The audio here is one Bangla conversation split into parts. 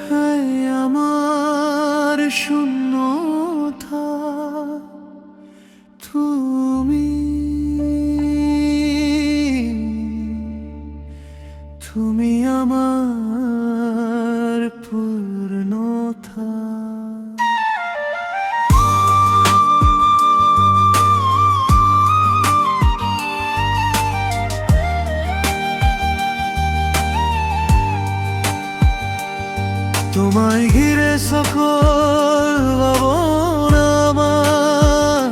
হায় আমার শূন্যতা, তুমি তুমি আমার পূর্ণতা। তোমায় ঘিরে সকল ভাবনা আমার,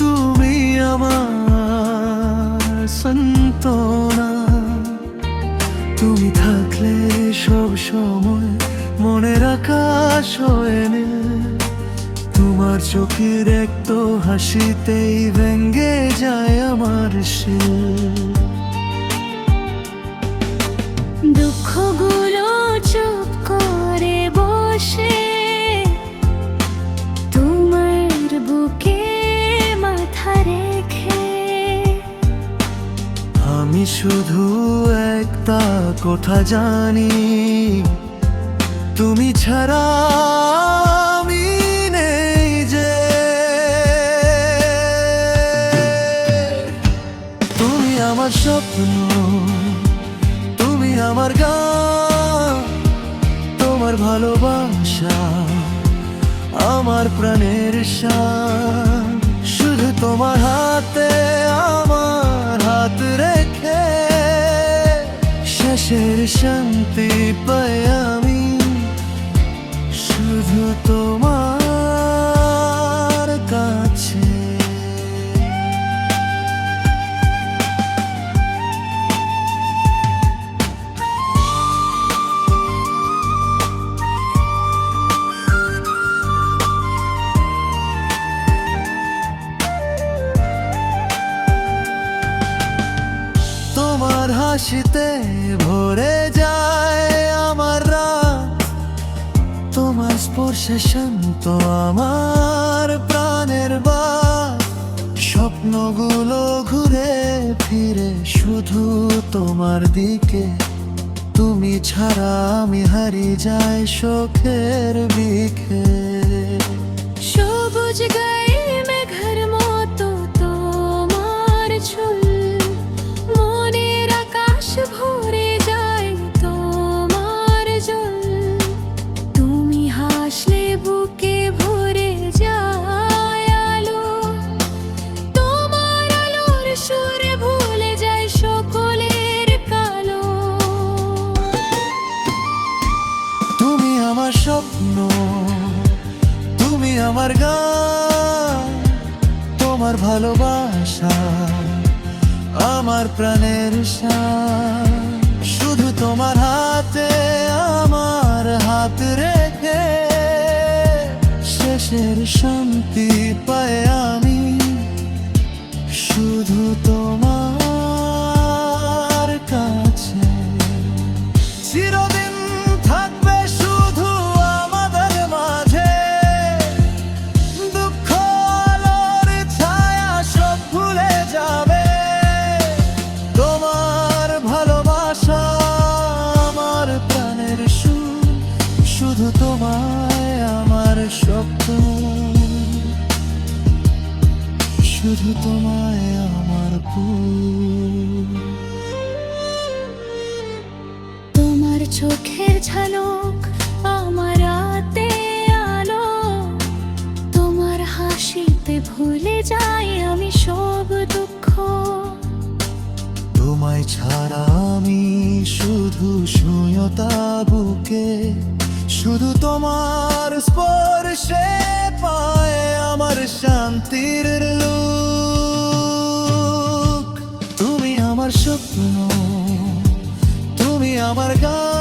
তুমি আমার সান্ত্বনা। তুমি থাকলে সব সময় মনের আকাশ হয়ে নীল, তোমার চোখের একটু হাসিতেই ভেঙে যায় আমার শিল। দুঃখগুলো চুপ করে বসে তোমার বুকে মাথা রেখে, আমি শুধু একটা কথা জানি, তুমি ছাড়া আমি নেই যে। তুমি আমার স্বপ্ন, তুমি আমার গান, তোমার ভালোবাসা আমার প্রাণের শান। শুধু তোমার হাতে আমার হাত রেখে শেষের শান্তি পাই আমি, শুধু তোমার কাছে। তোমার হাসিতে ভরে যায় আমার রাত, তোমার স্পর্শে শান্ত আমার প্রাণের বাত। স্বপ্নগুলো ঘুরে ফিরে শুধু তোমার দিকে, তুমি ছাড়া আমি হারিয়ে যাই শোকের বিখে। সবুজ গায়ে মেঘের মতো তোমার চুল, মনের আকাশ ভরে যায় তোমার জল। তুমি হাসলে বুকে ভরে যায় আলো, তোমার আলোর সুরে ভুলে যায় সকলের কালো। তুমি আমার স্বপ্ন, তুমি আমার গান, তোমার ভালোবাসা আমার প্রাণের শান। শুধু তোমার হাতে আমার হাত রেখে শেষের শান্তি পাই আমি, শুধু তোমার কাছে। চিরদিন থাকবে শুধু আমাদের মাঝে, দুঃখ আলোর ছায়া সব ভুলে যাবে। তোমার ভালোবাসা আমার প্রাণের সুর, শুধু তোমায় আমার স্বপ্ন, শুধু তোমায় আমার ফুল। তোমার চোখের ঝলক আমার রাতে আলো, তোমার হাসিতে ভুলে যাই আমি সব দুঃখ। তোমায় ছাড়া আমি শুধু শূন্যতা বুকে, শুধু তোমার স্পর্শে পায় আমার শান্তির লুক। তুমি আমার স্বপ্ন, তুমি আমার গান,